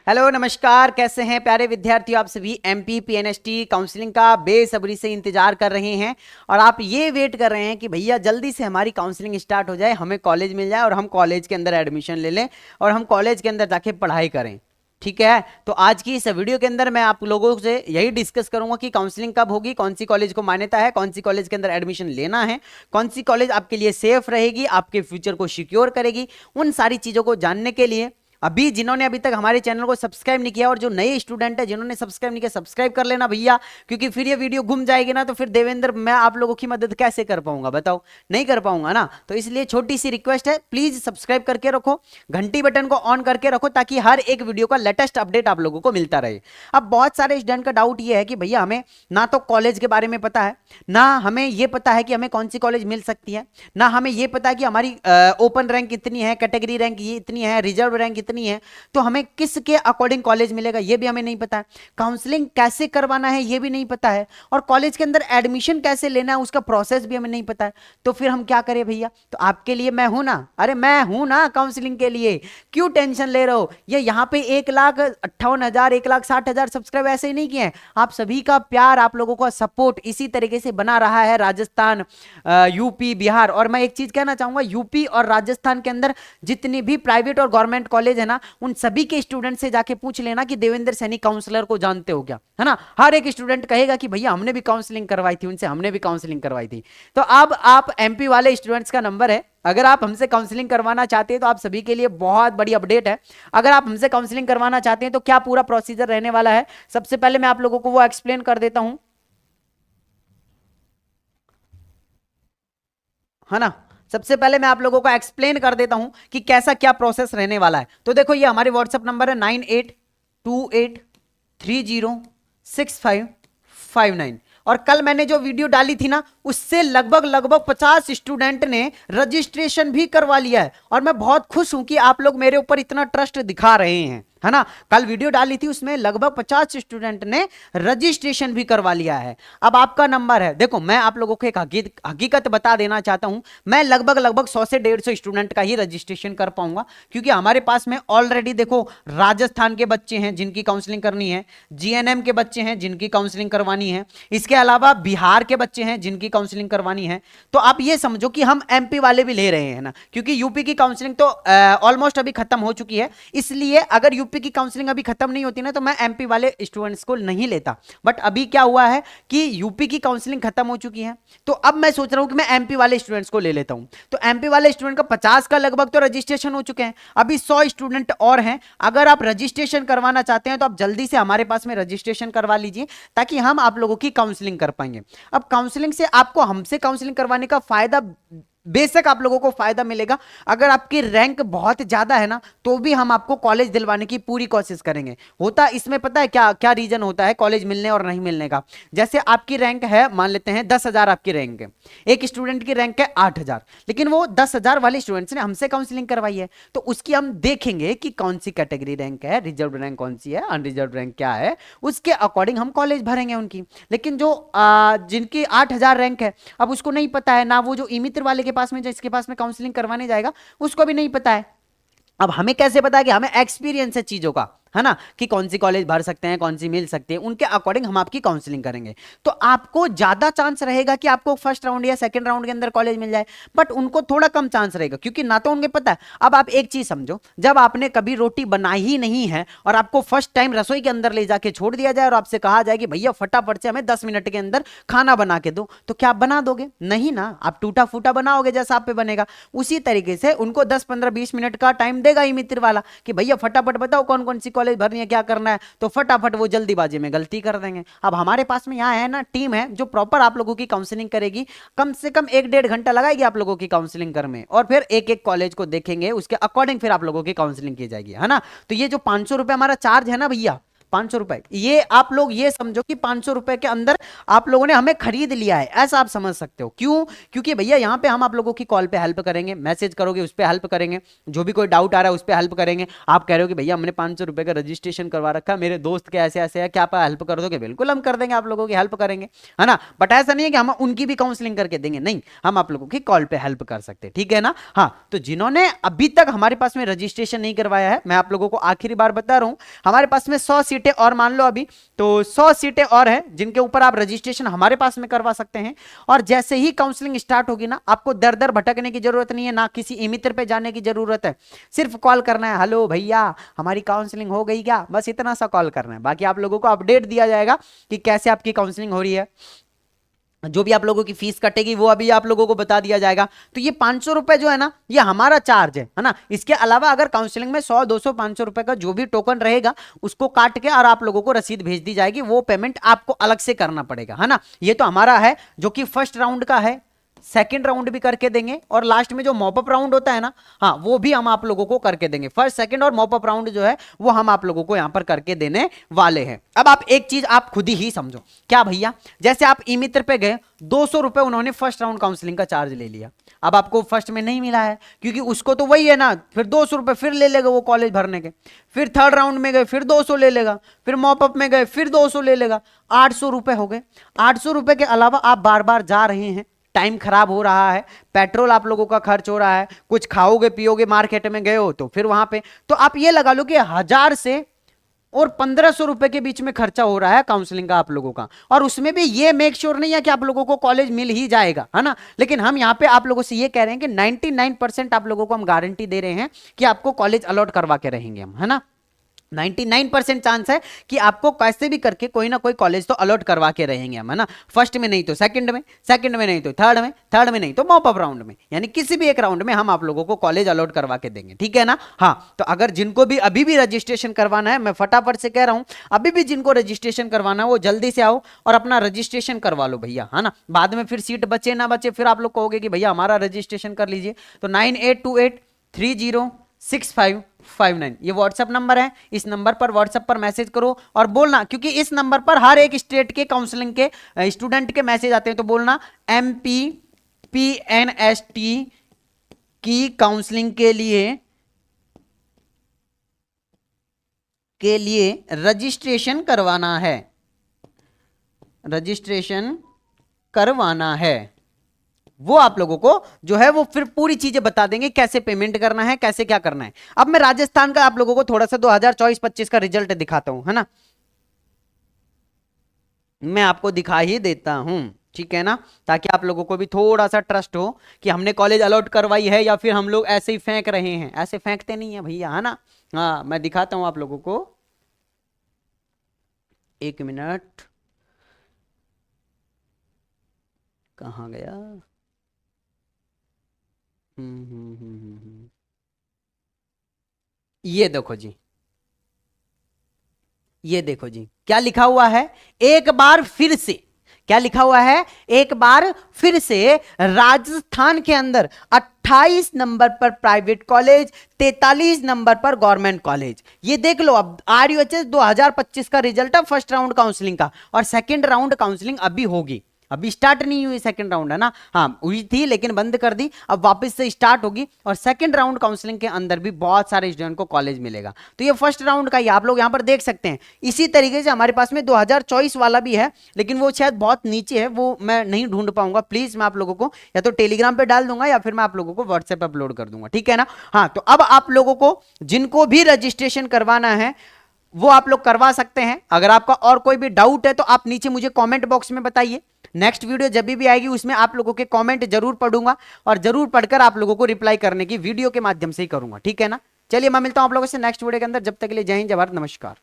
Hello नमस्कार, कैसे हैं प्यारे विद्यार्थियों। आप सभी एमपी पीएनएसटी काउंसलिंग का बेसब्री से इंतजार कर रहे हैं और आप ये वेट कर रहे हैं कि भैया जल्दी से हमारी काउंसलिंग स्टार्ट हो जाए, हमें कॉलेज मिल जाए और हम कॉलेज के अंदर एडमिशन ले लें और हम कॉलेज के अंदर जाके पढ़ाई करें। ठीक है, तो आज की इस वीडियो के अंदर मैं आप लोगों से यही डिस्कस करूंगा कि काउंसलिंग कब होगी, कौन सी कॉलेज को मान्यता है, कौन सी कॉलेज के अंदर एडमिशन लेना है, कौन सी कॉलेज आपके लिए सेफ रहेगी, आपके फ्यूचर को सिक्योर करेगी। उन सारी चीजों को जानने के लिए जिन्होंने अभी तक हमारे चैनल को सब्सक्राइब नहीं किया और जो नए स्टूडेंट है जिन्होंने सब्सक्राइब नहीं किया, सब्सक्राइब कर लेना भैया, क्योंकि फिर ये वीडियो घूम जाएगी ना तो फिर देवेंद्र मैं आप लोगों की मदद कैसे कर पाऊंगा, बताओ, नहीं कर पाऊंगा ना। तो इसलिए छोटी सी रिक्वेस्ट है, प्लीज सब्सक्राइब करके रखो, घंटी बटन को ऑन करके रखो ताकि हर एक वीडियो का लेटेस्ट अपडेट आप लोगों को मिलता रहे। अब बहुत सारे स्टूडेंट का डाउट ये है कि भैया हमें ना तो कॉलेज के बारे में पता है, ना हमें ये पता है कि हमें कौन सी कॉलेज मिल सकती है, ना हमें ये पता है कि हमारी ओपन रैंक कितनी है, कैटेगरी रैंक ये इतनी है, रिजर्व रैंक कितनी है, तो हमें किसके अकॉर्डिंग कॉलेज मिलेगा ये भी हमें नहीं पता है, काउंसलिंग कैसे करवाना है ये भी नहीं पता है, और कॉलेज के अंदर एडमिशन कैसे लेना है उसका प्रोसेस भी हमें नहीं पता है। तो फिर हम क्या करें भैया? तो आपके लिए मैं हूं ना, अरे मैं हूं ना काउंसलिंग के लिए, क्यों टेंशन ले रहे हो? ये यहाँ पे 1,58,000 1,60,000 सब्सक्राइब ऐसे ही नहीं किए हैं, आप सभी का प्यार, आप लोगों का सपोर्ट इसी तरीके से बना रहा है राजस्थान, यूपी, बिहार। और मैं एक चीज कहना चाहूंगा, यूपी और राजस्थान के अंदर जितनी भी प्राइवेट और गवर्नमेंट कॉलेज है ना, उन सभी के स्टूडेंट से जाके पूछ लेना कि देवेंद्र सैनी काउंसलर को जानते हो क्या, है ना। हर एक स्टूडेंट कहेगा कि भैया हमने भी काउंसलिंग करवाई थी उनसे, हमने भी काउंसलिंग करवाई थी। तो अब आप एमपी वाले स्टूडेंट्स का नंबर है, अगर आप हमसे काउंसलिंग करवाना चाहते हैं तो आप सभी के लिए बहुत बड़ी अपडेट है। अगर आप हमसे काउंसलिंग करवाना चाहते हैं तो क्या पूरा प्रोसीजर रहने वाला है, सबसे पहले मैं आप लोगों को वो एक्सप्लेन कर देता हूं, है ना। सबसे पहले मैं आप लोगों को एक्सप्लेन कर देता हूं कि कैसा क्या प्रोसेस रहने वाला है। तो देखो, ये हमारे व्हाट्सएप नंबर है 9828306559। और कल मैंने जो वीडियो डाली थी ना, उससे लगभग लगभग 50 स्टूडेंट ने रजिस्ट्रेशन भी करवा लिया है और मैं बहुत खुश हूं कि आप लोग मेरे ऊपर इतना ट्रस्ट दिखा रहे हैं, है ना। कल वीडियो डाली थी उसमें लगभग 50 स्टूडेंट ने रजिस्ट्रेशन भी करवा लिया है। अब आपका नंबर है, देखो मैं आप लोगों को एक हकीकत बता देना चाहता हूं, मैं लगभग लगभग 100 से 150 स्टूडेंट का ही रजिस्ट्रेशन कर पाऊंगा, क्योंकि हमारे पास में ऑलरेडी देखो राजस्थान के बच्चे हैं जिनकी काउंसलिंग करनी है, जीएनएम के बच्चे हैं जिनकी काउंसलिंग करवानी है, इसके अलावा बिहार के बच्चे हैं जिनकी काउंसलिंग करवानी है। तो आप ये समझो कि हम एमपी वाले भी ले रहे हैं ना, क्योंकि यूपी की काउंसलिंग तो ऑलमोस्ट अभी खत्म हो चुकी है, इसलिए अगर यूपी की काउंसलिंग अभी खत्म नहीं होती ना तो मैं एमपी वाले स्टूडेंट्स को नहीं लेता। बट अभी क्या हुआ है कि यूपी की काउंसलिंग खत्म हो चुकी है, तो अब मैं सोच रहा हूं कि मैं एमपी वाले स्टूडेंट्स को ले लेता हूं। तो एमपी वाले स्टूडेंट का 50 का लगभग तो रजिस्ट्रेशन हो चुके हैं, अभी 100 स्टूडेंट और हैं। अगर आप रजिस्ट्रेशन करवाना चाहते हैं तो आप जल्दी से हमारे पास में रजिस्ट्रेशन करवा लीजिए ताकि हम आप लोगों की काउंसलिंग कर पाएंगे। अब काउंसलिंग से आपको हमसे काउंसलिंग करवाने का फायदा, बेशक आप लोगों को फायदा मिलेगा, अगर आपकी रैंक बहुत ज्यादा है ना तो भी हम आपको कॉलेज दिलवाने की पूरी कोशिश करेंगे। होता इसमें पता है क्या क्या रीजन होता है कॉलेज मिलने और नहीं मिलने का? जैसे आपकी रैंक है, मान लेते हैं 10,000 आपकी रैंक है, एक स्टूडेंट की रैंक है 8,000, लेकिन वो 10,000 वाले स्टूडेंट्स ने हमसे काउंसलिंग करवाई है, तो उसकी हम देखेंगे कि कौन सी कैटेगरी रैंक है, रिजर्व रैंक कौन सी है, अनरिजर्व रैंक क्या है, उसके अकॉर्डिंग हम कॉलेज भरेंगे उनकी। लेकिन जो जिनकी 8,000 रैंक है, अब उसको नहीं पता है ना, वो जो इमित्र वाले के पास में, जिसके पास में काउंसलिंग करवाने जाएगा, उसको भी नहीं पता है। अब हमें कैसे पता है? कि हमें एक्सपीरियंस है चीजों का, है ना, कि कौन सी कॉलेज भर सकते हैं, कौन सी मिल सकती है, उनके अकॉर्डिंग हम आपकी काउंसलिंग करेंगे। तो आपको ज्यादा चांस रहेगा कि आपको फर्स्ट राउंड या सेकंड राउंड के अंदर कॉलेज मिल जाए, बट उनको थोड़ा कम चांस रहेगा, क्योंकि ना तो उनको पता है। अब आप एक चीज समझो, जब आपने कभी रोटी बनाई ही नहीं है और आपको फर्स्ट टाइम रसोई के अंदर ले जाके छोड़ दिया जाए और आपसे कहा जाए कि भैया फटाफट से हमें 10 मिनट के अंदर खाना बना के दो, तो क्या आप बना दोगे? नहीं ना, आप टूटा फूटा बनाओगे जैसा आप पे बनेगा। उसी तरीके से उनको 10-15-20 मिनट का टाइम देगा ही मित्र वाला कि भैया फटाफट बताओ कौन कौन सी कॉलेज भरनी है, क्या करना है, तो फटाफट वो जल्दीबाजी में गलती कर देंगे। अब हमारे पास में यहाँ है ना टीम है जो प्रॉपर आप लोगों की काउंसलिंग करेगी, कम से कम 1-1.5 घंटा लगाएगी आप लोगों की काउंसलिंग कर में, और फिर एक एक कॉलेज को देखेंगे, उसके अकॉर्डिंग फिर आप लोगों की काउंसलिंग की जाएगी, है ना। तो ये जो 500 रुपए हमारा चार्ज है ना भैया, ₹500, ये आप लोग ये समझो कि ₹500 के अंदर आप लोगों ने हमें खरीद लिया है, ऐसा आप समझ सकते हो। क्यों? क्योंकि भैया यहाँ पे हम आप लोगों की कॉल पे हेल्प करेंगे, मैसेज करोगे उस पे हेल्प करेंगे, जो भी कोई डाउट आ रहा है उस पे हेल्प करेंगे। आप कह रहे हो कि भैया हमने ₹500 का रजिस्ट्रेशन करवा रखा है, मेरे दोस्त के ऐसे ऐसे है, क्या आप हेल्प कर दोगे? बिल्कुल हम कर देंगे, आप लोगों की हेल्प करेंगे, है ना। बट ऐसा नहीं है कि हम उनकी भी काउंसलिंग करके देंगे, नहीं, हम आप लोगों की कॉल पे हेल्प कर सकते हैं, ठीक है ना। हाँ, तो जिन्होंने अभी तक हमारे पास में रजिस्ट्रेशन नहीं करवाया है, मैं आप लोगों को आखिरी बार बता रहा हूं, हमारे पास में 100 सीटें और मान लो अभी, तो 100 सीटें और है जिनके ऊपर आप रजिस्ट्रेशन हमारे पास में करवा सकते हैं। और जैसे ही काउंसलिंग स्टार्ट होगी ना, आपको दर दर भटकने की जरूरत नहीं है, ना किसी ई मित्र पे जाने की जरूरत है, सिर्फ कॉल करना है, हेलो भैया हमारी काउंसलिंग हो गई क्या, बस इतना सा कॉल करना है। बाकी आप लोगों को अपडेट दिया जाएगा कि कैसे आपकी काउंसलिंग हो रही है, जो भी आप लोगों की फीस कटेगी वो अभी आप लोगों को बता दिया जाएगा। तो ये ₹500 जो है ना, ये हमारा चार्ज है ना। इसके अलावा अगर काउंसलिंग में 100, 200, ₹500 का जो भी टोकन रहेगा उसको काट के और आप लोगों को रसीद भेज दी जाएगी, वो पेमेंट आपको अलग से करना पड़ेगा, है ना। ये तो हमारा है जो कि फर्स्ट राउंड का है, सेकंड राउंड भी करके देंगे, और लास्ट में जो मॉपअप राउंड होता है ना, हाँ वो भी हम आप लोगों को करके देंगे। फर्स्ट, सेकंड और मॉपअप राउंड जो है वो हम आप लोगों को यहां पर करके देने वाले हैं। अब आप एक चीज आप खुद ही समझो, क्या भैया, जैसे आप ई मित्र पे गए, ₹200 उन्होंने फर्स्ट राउंड काउंसलिंग का चार्ज ले लिया, अब आपको फर्स्ट में नहीं मिला है क्योंकि उसको तो वही है ना, फिर ₹200 फिर ले लेगा वो कॉलेज भरने के, फिर थर्ड राउंड में गए फिर 200 ले लेगा, फिर मॉपअप में गए फिर 200 ले लेगा, ₹800 हो गए। ₹800 के अलावा आप बार बार जा रहे हैं, टाइम खराब हो रहा है, पेट्रोल आप लोगों का खर्च हो रहा है, कुछ खाओगे पियोगे, मार्केट में गए हो तो फिर वहां पे, तो आप ये लगा लो कि 1000 से और ₹1500 के बीच में खर्चा हो रहा है काउंसलिंग का आप लोगों का। और उसमें भी ये मेक श्योर नहीं है कि आप लोगों को कॉलेज मिल ही जाएगा, है ना। लेकिन हम यहाँ पे आप लोगों से ये कह रहे हैं कि 99% आप लोगों को हम गारंटी दे रहे हैं कि आपको कॉलेज अलॉट करवा के रहेंगे हम, है ना। 99% चांस है कि आपको कैसे भी करके कोई ना कोई कॉलेज तो अलॉट करवा के रहेंगे हम, है ना। फर्स्ट में नहीं तो सेकंड में, सेकंड में नहीं तो थर्ड में, थर्ड में नहीं तो मॉपअप राउंड में, यानी किसी भी एक राउंड में हम आप लोगों को कॉलेज अलॉट करवा के देंगे, ठीक है ना। हाँ, तो अगर जिनको भी अभी भी रजिस्ट्रेशन करवाना है, मैं फटाफट से कह रहा हूं, अभी भी जिनको रजिस्ट्रेशन करवाना है वो जल्दी से आओ और अपना रजिस्ट्रेशन करवा लो भैया, है ना। बाद में फिर सीट बचे ना बचे फिर आप लोग कहोगे कि भैया हमारा रजिस्ट्रेशन कर लीजिए। तो 9828306559 ये व्हाट्सएप नंबर है, इस नंबर पर व्हाट्सएप पर मैसेज करो और बोलना, क्योंकि इस नंबर पर हर एक स्टेट के काउंसलिंग के स्टूडेंट के मैसेज आते हैं, तो बोलना MPPNST की काउंसलिंग के लिए रजिस्ट्रेशन करवाना है, रजिस्ट्रेशन करवाना है। वो आप लोगों को जो है वो फिर पूरी चीजें बता देंगे, कैसे पेमेंट करना है, कैसे क्या करना है। अब मैं राजस्थान का आप लोगों को थोड़ा सा 2024-25 का रिजल्ट दिखाता हूं, है ना, मैं आपको दिखा ही देता हूं, ठीक है ना, ताकि आप लोगों को भी थोड़ा सा ट्रस्ट हो कि हमने कॉलेज अलॉट करवाई है या फिर हम लोग ऐसे ही फेंक रहे हैं। ऐसे फेंकते नहीं है भैया, है ना। हाँ, मैं दिखाता हूं आप लोगों को, एक मिनट, कहां गया। ये देखो जी, ये देखो जी क्या लिखा हुआ है, एक बार फिर से, क्या लिखा हुआ है, एक बार फिर से राजस्थान के अंदर 28 नंबर पर प्राइवेट कॉलेज, 43 नंबर पर गवर्नमेंट कॉलेज। ये देख लो, अब RUHS 2025 का रिजल्ट है फर्स्ट राउंड काउंसलिंग का, और सेकंड राउंड काउंसलिंग अभी होगी, अभी स्टार्ट नहीं हुई सेकंड राउंड, है ना। हाँ हुई थी लेकिन बंद कर दी, अब वापस से स्टार्ट होगी, और सेकंड राउंड काउंसलिंग के अंदर भी बहुत सारे स्टूडेंट को कॉलेज मिलेगा। तो ये फर्स्ट राउंड का ही आप लोग यहाँ पर देख सकते हैं। इसी तरीके से हमारे पास में 2024 वाला भी है, लेकिन वो शायद बहुत नीचे है, वो मैं नहीं ढूंढ पाऊंगा। प्लीज मैं आप लोगों को या तो टेलीग्राम पे डाल दूंगा या फिर मैं आप लोगों को व्हाट्सएप पे अपलोड कर दूंगा, ठीक है ना। हाँ, तो अब आप लोगों को जिनको भी रजिस्ट्रेशन करवाना है वो आप लोग करवा सकते हैं। अगर आपका और कोई भी डाउट है तो आप नीचे मुझे कमेंट बॉक्स में बताइए। नेक्स्ट वीडियो जब भी आएगी उसमें आप लोगों के कमेंट जरूर पढ़ूंगा और जरूर पढ़कर आप लोगों को रिप्लाई करने की वीडियो के माध्यम से ही करूंगा, ठीक है ना। चलिए मैं मिलता हूं आप लोगों से नेक्स्ट वीडियो के अंदर, जब तक के लिए जय हिंद, जय भारत, नमस्कार।